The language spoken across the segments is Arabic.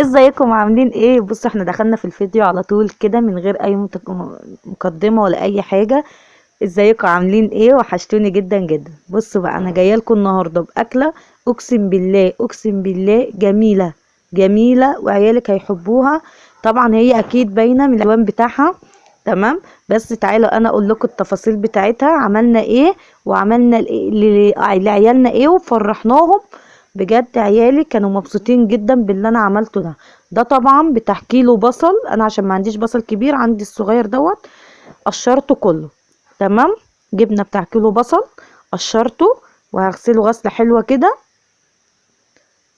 ازيكم عاملين ايه؟ بصوا احنا دخلنا في الفيديو على طول كده من غير اي مقدمة ولا اي حاجة. ازيكم عاملين ايه؟ وحشتوني جدا جدا. بصوا بقى انا جايه لكم النهارده باكله، اقسم بالله اقسم بالله جميله جميله وعيالك هيحبوها. طبعا هي اكيد باينه من الالوان بتاعها. تمام. بس تعالوا انا اقول لكم التفاصيل بتاعتها، عملنا ايه وعملنا لعيالنا ايه وفرحناهم. بجد عيالي كانوا مبسوطين جدا باللي انا عملته ده. ده طبعا بتاع كيلو بصل، انا عشان ما عنديش بصل كبير، عندي الصغير دوت قشرته كله. تمام. جبنا بتاع كيلو بصل، قشرته وهغسله غسله حلوه كده.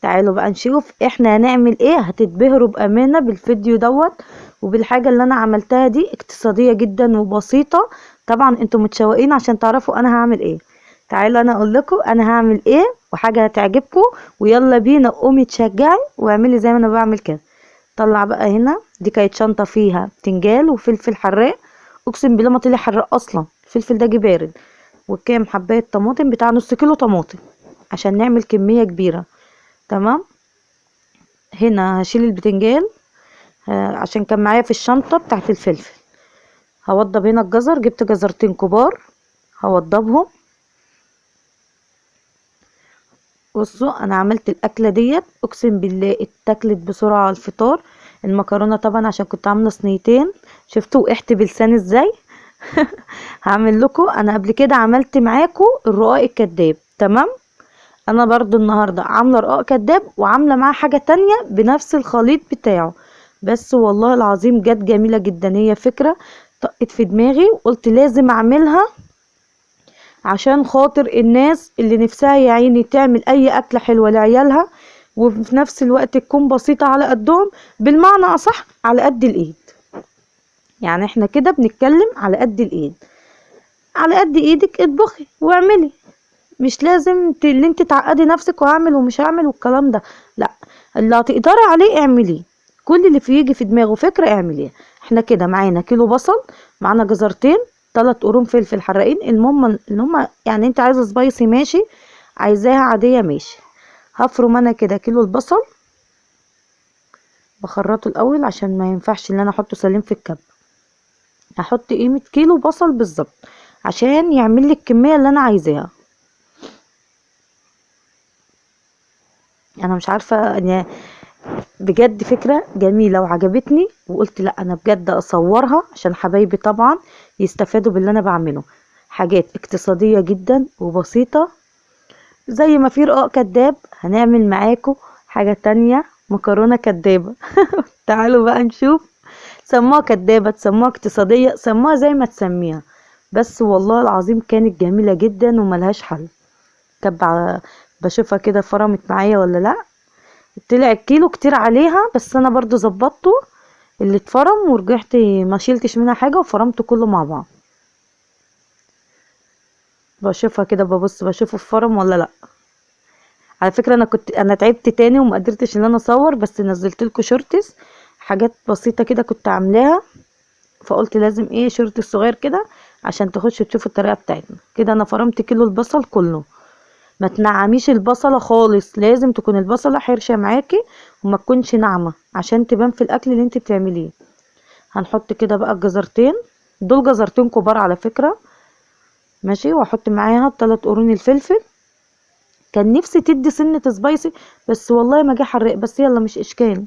تعالوا بقى نشوف احنا هنعمل ايه، هتتبهروا بامانه بالفيديو دوت وبالحاجه اللي انا عملتها دي، اقتصاديه جدا وبسيطه. طبعا انتم متشوقين عشان تعرفوا انا هعمل ايه. تعالوا انا اقول لكم انا هعمل ايه وحاجه هتعجبكم. ويلا بينا قومي تشجعي واعملي زي ما انا بعمل كده. طلع بقى هنا، دي كانت شنطه فيها بتنجال وفلفل حراق. اقسم بالله ما طلع حراق اصلا، الفلفل ده جه بارد. وكام حبايه طماطم، بتاع نص كيلو طماطم عشان نعمل كميه كبيره. تمام. هنا هشيل البتنجان عشان كان معايا في الشنطه بتاعت الفلفل. هوضب هنا الجزر، جبت جزرتين كبار هوضبهم. بصوا انا عملت الاكله ديت اقسم بالله اتاكلت بسرعه على الفطار. المكرونه طبعا عشان كنت عامله صينيتين. شفتوا وقحت بلساني ازاي؟ هعمل لكم، انا قبل كده عملت معاكم الرقاق الكداب. تمام. انا برضو النهارده عامله رقاق كداب وعامله معاه حاجه تانية بنفس الخليط بتاعه. بس والله العظيم جت جميله جدا، هي فكره طقت في دماغي وقلت لازم اعملها عشان خاطر الناس اللي نفسها يا عيني تعمل اي اكله حلوه لعيالها، وفي نفس الوقت تكون بسيطه على قدهم، بالمعنى اصح على قد الايد. يعني احنا كده بنتكلم على قد الايد. على قد ايدك اطبخي واعملي، مش لازم اللي انت تعقدي نفسك وهعمل ومش هعمل والكلام ده. لا، اللي هتقدري عليه اعمليه. كل اللي يجي في دماغه فكره اعمليها. احنا كده معانا كيلو بصل، معانا جزرتين، 3 قرون فلفل حراقين. المهم ان هم يعني انت عايزه سبايسي ماشي، عايزاها عاديه ماشي. هفرم انا كده كيلو البصل، بخرطه الاول عشان ما ينفعش ان انا احطه سليم في الكب. هحط قيمه كيلو بصل بالظبط عشان يعمل لي الكميه اللي انا عايزاها. انا مش عارفه يعني، بجد فكرة جميلة وعجبتني، وقلت لا انا بجد اصورها عشان حبايبي طبعا يستفادوا باللي انا بعمله. حاجات اقتصادية جدا وبسيطة. زي ما في رقاق كداب هنعمل معاكم حاجة تانية، مكرونة كدابة. تعالوا بقى نشوف. سموها كدابة، تسموها اقتصادية، سموها زي ما تسميها. بس والله العظيم كانت جميلة جدا وملهاش حل. تبع بشوفها كده فرمت معايا ولا لا. طلع الكيلو كتير عليها، بس انا برضو ظبطته اللي اتفرم ورجعت ما شيلتش منها حاجه وفرمته كله مع بعض. بشوفها كده، ببص بشوفه اتفرم ولا لا. على فكره انا تعبت تاني وما قدرتش ان انا اصور، بس نزلت لكم شورتس حاجات بسيطه كده كنت عاملاها. فقلت لازم ايه شورت صغير كده عشان تخشوا تشوفوا الطريقه بتاعتنا. كده انا فرمت كيلو البصل كله. ما تنعميش البصله خالص، لازم تكون البصله حرشه معاكي وما تكونش ناعمه عشان تبان في الاكل اللي انت بتعمليه. هنحط كده بقى الجزرتين، دول جزرتين كبار على فكرة. ماشي. واحط معاها 3 قرون الفلفل. كان نفسي تدي سنة سبايسي بس والله ما جه حرق، بس يلا مش اشكال.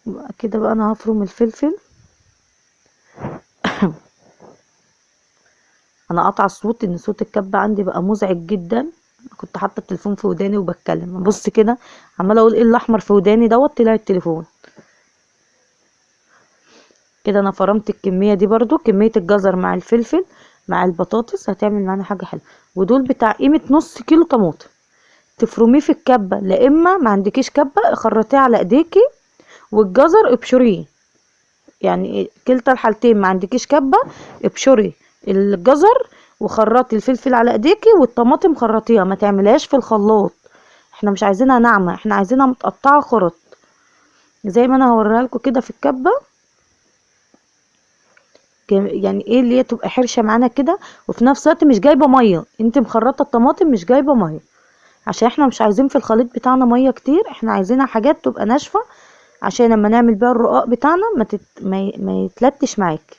بقى كده بقى انا هفرم الفلفل. انا قاطعه الصوت ان صوت الكبة عندي بقى مزعج جدا. كنت حاطه التليفون في وداني وبتكلم، بص كده عماله اقول ايه الاحمر في وداني دوت، طلع التليفون. كده انا فرمت الكميه دي، برضو كميه الجزر مع الفلفل مع البطاطس هتعمل معانا حاجه حلوه. ودول بتاع قيمه نص كيلو طماطم. تفرميه في الكبه، لا اما ما عندكيش كبه خرطيه على ايديكي، والجزر ابشريه. يعني كلتا الحالتين ما عندكيش كبه، ابشري الجزر وخرطي الفلفل على ايديكي، والطماطم خرطيها ما تعملهاش في الخلاط. احنا مش عايزينها ناعمه، احنا عايزينها متقطعه خرط زي ما انا هوريها لكم كده في الكبه. يعني ايه اللي هي تبقى حرشه معانا كده، وفي نفس الوقت مش جايبه ميه. انت مخرطه الطماطم مش جايبه ميه. عشان احنا مش عايزين في الخليط بتاعنا ميه كتير، احنا عايزينها حاجات تبقى ناشفه عشان لما نعمل بيها الرقاق بتاعنا ما يتلتش معاك،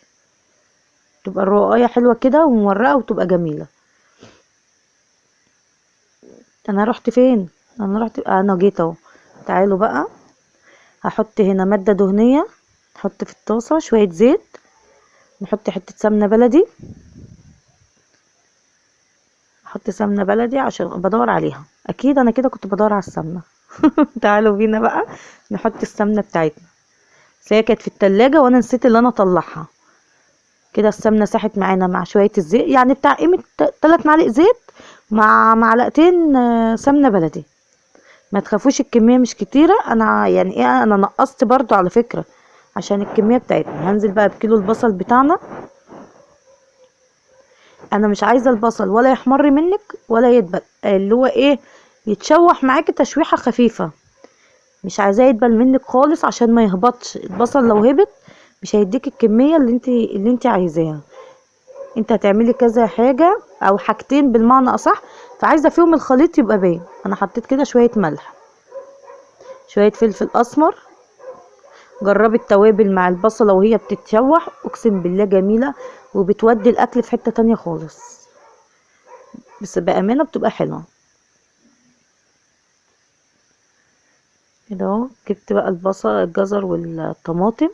تبقى الرقاقيه حلوه كده ومورقه وتبقى جميله. انا رحت فين؟ انا جيت اهو. تعالوا بقى، هحط هنا ماده دهنيه، نحط في الطاسه شويه زيت، نحط حته سمنه بلدي، احط سمنه بلدي عشان بدور عليها، اكيد انا كده كنت بدور على السمنه. تعالوا بينا بقى نحط السمنه بتاعتنا، بس هي كانت في التلاجة وانا نسيت اللي انا اطلعها. كده السمنه ساحت معانا مع شويه الزيت، يعني بتاع قيمه 3 معالق زيت مع معلقتين سمنه بلدي. ما تخافوش الكميه مش كتيره، انا يعني ايه، انا نقصت برضو على فكره عشان الكميه بتاعتنا. هنزل بقى بكيلو البصل بتاعنا، انا مش عايزه البصل ولا يحمر منك ولا يدبل، اللي هو ايه، يتشوح معاكي تشويحه خفيفه، مش عايزاه يدبل منك خالص عشان ما يهبطش البصل، لو هبط مش هيديك الكميه اللي انت عايزاها. انت هتعملي كذا حاجه او حاجتين بالمعنى اصح، فعايزه فيهم الخليط يبقى باين. انا حطيت كده شويه ملح، شويه فلفل اسمر. جربي التوابل مع البصله وهي بتتشوح، اقسم بالله جميله وبتودي الاكل في حته تانية خالص، بس بامانه بتبقى حلوه. كده اهو جبت بقى البصل الجزر والطماطم.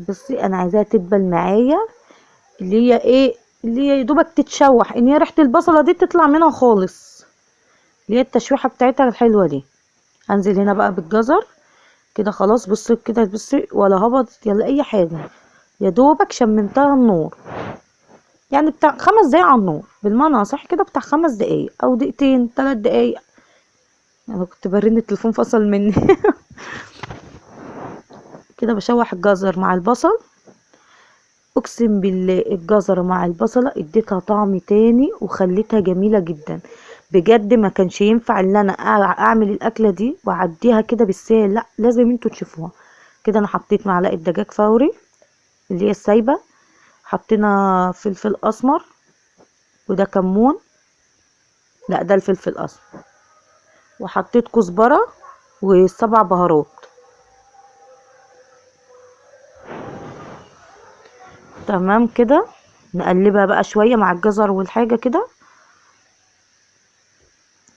بصي انا عايزاها تدبل معايا، اللي هي ايه، اللي هي يدوبك تتشوح، ان هي ريحه البصله دي تطلع منها خالص، اللي هي التشويحه بتاعتها الحلوه دي. هنزل هنا بقى بالجزر كده خلاص. بصي كده، بصي ولا هبط يلا اي حاجه، يا دوبك شممتها النور، يعني بتاع 5 دقايق على النور بالمعنى صح كده، بتاع 5 دقايق او دقيقتين 3 دقايق. انا كنت برن التليفون فصل مني. كده بشوح الجزر مع البصل، اقسم بالله الجزر مع البصله اديتها طعم تاني وخليتها جميله جدا بجد. ما كانش ينفع ان انا اعمل الاكله دي واعديها كده بالسهل، لا لازم انتوا تشوفوها. كده انا حطيت معلقه دجاج فوري اللي هي السايبه، حطينا فلفل اسمر، وده كمون، لا ده الفلفل الاسمر، وحطيت كزبره و7 بهارات. تمام كده، نقلبها بقى شويه مع الجزر والحاجه كده.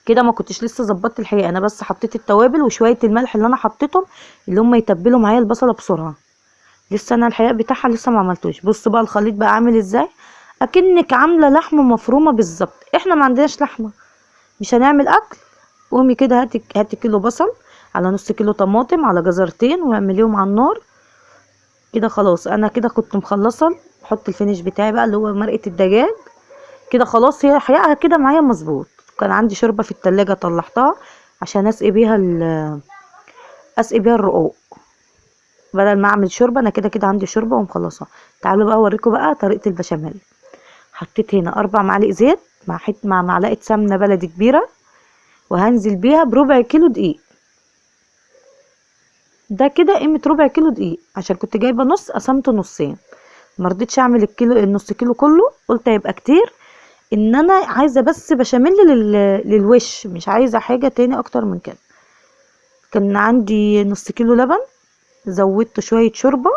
كده ما كنتش لسه ظبطت الحقيقه، انا بس حطيت التوابل وشويه الملح اللي انا حطيتهم اللي هم يتبلوا معايا البصله بسرعه. لسه انا الحقيقه بتاعها لسه ما عملتوش. بص بقى الخليط بقى عامل ازاي، اكنك عامله لحمه مفرومه بالظبط. احنا ما عندناش لحمه، مش هنعمل اكل. قومي كده هاتي كيلو بصل على نص كيلو طماطم على جزرتين واعمليهم على النار. كده خلاص انا كده كنت مخلصه. احط الفينيش بتاعي بقى اللي هو مرقه الدجاج. كده خلاص هي حقيقة كده معايا مظبوط. كان عندي شوربة في التلاجة طلعتها عشان اسقي بيها الرقاق، بدل ما اعمل شوربة انا كده كده عندي شوربة ومخلصة. تعالوا بقى اوريكم بقى طريقة البشاميل. حطيت هنا 4 معالق زيت مع معلقة سمنة بلدي كبيرة، وهنزل بيها بربع كيلو دقيق. ده كده قيمة ربع كيلو دقيق، عشان كنت جايبة نص قسمته نصين، مرضتش اعمل النص كيلو كله، قلت هيبقى كتير. ان انا عايزه بس بشاميل للوش، مش عايزه حاجه تاني اكتر من كده. كان عندي نص كيلو لبن، زودت شويه شوربه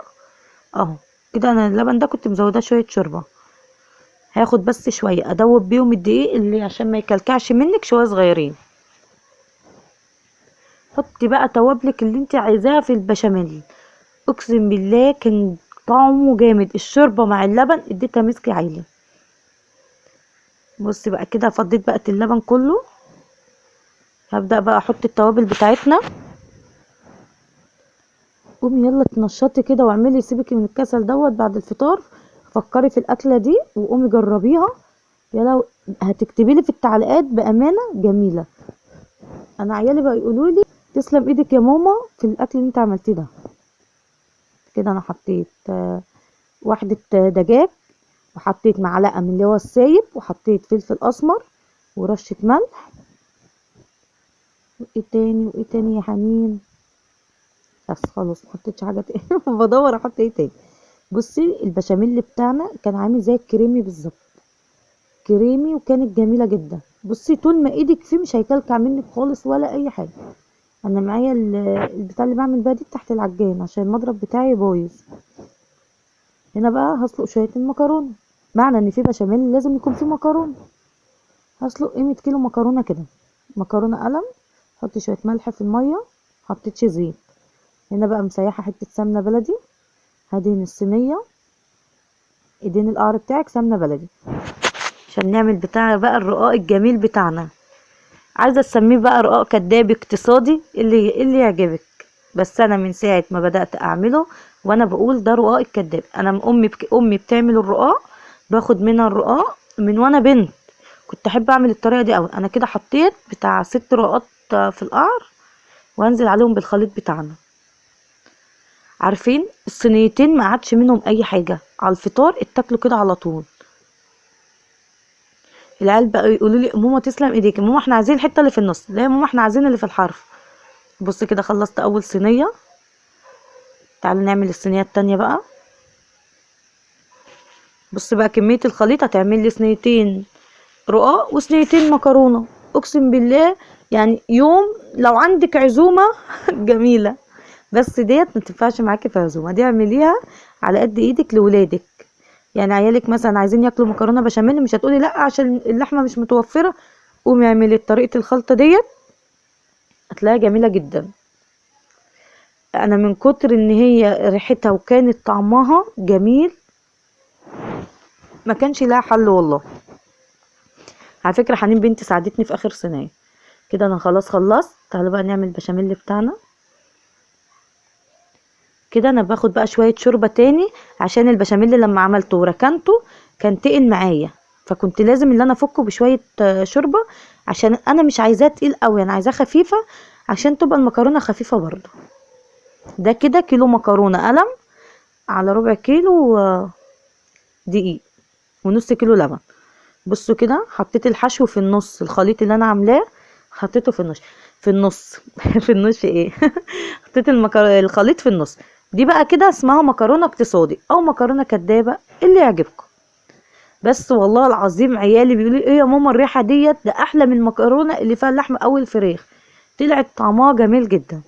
اهو. كده انا اللبن ده كنت مزوداه شويه شوربه، هاخد بس شويه ادوب بيهم الدقيق اللي عشان ما يكلكعش منك شويه صغيرين. حطي بقى توابلك اللي انت عايزاها في البشاميل، اقسم بالله كان طعمه جامد. الشوربه مع اللبن اديتها مسك عالي. بصي بقى كده فضيت بقى اللبن كله، هبدأ بقى احط التوابل بتاعتنا. قومي يلا اتنشطي كده واعملي، سيبك من الكسل دوت بعد الفطار. فكري في الاكله دي وقومي جربيها. يلا هتكتبي لي في التعليقات بامانه جميله. انا عيالي بقى يقولوا لي تسلم ايدك يا ماما في الاكل اللي انت عملتيه ده. كده انا حطيت واحده دجاج، وحطيت معلقه من اللي هو السايب، وحطيت فلفل اسمر ورشه ملح. وايه تاني وايه تاني يا حنين؟ بس خلاص محطيتش حاجه تاني. بدور احط ايه تاني. بصي البشاميل بتاعنا كان عامل زي الكريمي بالظبط، كريمي وكانت جميله جدا. بصي طول ما ايدك فيه مش هيكلكع منك خالص ولا اي حاجه. انا معايا البتاع اللي بعمل بيها دي تحت العجان عشان المضرب بتاعي بايظ. هنا بقى هسلق شويه المكرونه، معنى ان في بشاميل لازم يكون في مكرونه. هسلق قيمه كيلو مكرونه كده، مكرونه قلم. حطي شويه ملح في الميه، حطيتش زيت. هنا بقى مسيحه حته سمنه بلدي، هدهن الصينيه. ادهني القعر بتاعك سمنه بلدي عشان نعمل بتاع بقى الرقاق الجميل بتاعنا. عايزه تسميه بقى رقاق كداب اقتصادي، اللي يعجبك. بس انا من ساعه ما بدات اعمله وانا بقول ده رقاق الكداب. انا امي بتعمل الرقاق، باخد منها الرقاق من وانا بنت. كنت احب اعمل الطريقه دي قوي. انا كده حطيت بتاع 6 رقاقات في القعر، وانزل عليهم بالخليط بتاعنا. عارفين الصينيتين ما عادش منهم اي حاجه، على الفطار اتاكلوا كده على طول. العيال بقى يقولوا لي ماما تسلم ايديك، ماما احنا عايزين الحته اللي في النص. لا يا ماما احنا عايزين اللي في الحرف. بص كده خلصت اول صينيه، تعالوا نعمل الصينيه التانية بقى. بص بقى كميه الخليط هتعمل لي صينيتين رقاق وصينيتين مكرونه. اقسم بالله يعني يوم لو عندك عزومه جميله. بس ديت ما تنفعش معاكي في عزومه، دي اعمليها على قد ايدك لولادك. يعني عيالك مثلا عايزين ياكلوا مكرونه بشاميل، مش هتقولي لا عشان اللحمه مش متوفره. قومي اعملي طريقه الخلطه ديت، هتلاقيها جميله جدا. انا من كتر ان هي ريحتها وكانت طعمها جميل ما كانش لها حل والله. على فكره حنين بنتي ساعدتني في اخر صينيه. كده انا خلاص خلصت. تعالوا بقى نعمل البشاميل بتاعنا. كده انا باخد بقى شويه شوربه تاني، عشان البشاميل لما عملته وركنته كان تقل معايا، فكنت لازم ان انا افكه بشويه شوربه، عشان انا مش عايزاه تقيل قوي، انا عايزاه خفيفه عشان تبقى المكرونه خفيفه برضو. ده كده كيلو مكرونه قلم على ربع كيلو دقيق ونص كيلو لبن. بصوا كده حطيت الحشو في النص، الخليط اللي انا عاملاه حطيته في النص. في النص في النص ايه حطيت الخليط في النص. دي بقى كده اسمها مكرونه اقتصادي او مكرونه كدابه، اللي يعجبكم. بس والله العظيم عيالي بيقولوا ايه يا ماما الريحه ديت، ده احلى من المكرونه اللي فيها اللحمه او الفراخ. طلعت طعمها جميل جدا.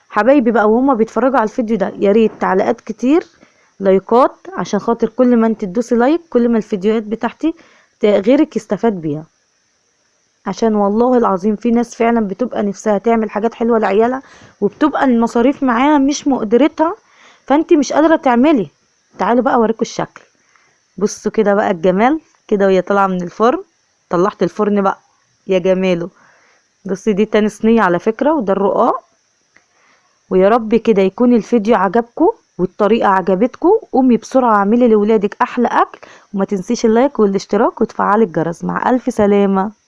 حبايبي بقى وهما بيتفرجوا على الفيديو ده يا ريت تعليقات كتير، لايكات، عشان خاطر كل ما انت تدوسي لايك كل ما الفيديوهات بتاعتي غيرك يستفاد بيها. عشان والله العظيم في ناس فعلا بتبقى نفسها تعمل حاجات حلوة لعيالها، وبتبقى المصاريف معاها مش مقدرتها، فانت مش قادرة تعملي. تعالوا بقى اوريكم الشكل. بصوا كده بقى الجمال كده وهي طالعة من الفرن. طلعت الفرن بقى يا جماله. بصي دي تاني صينية على فكرة، وده الرقاق. ويا رب كده يكون الفيديو عجبكم والطريقة عجبتكم. قومي بسرعة اعملي لولادك احلى اكل، وما تنسيش اللايك والاشتراك وتفعلي الجرس. مع الف سلامة.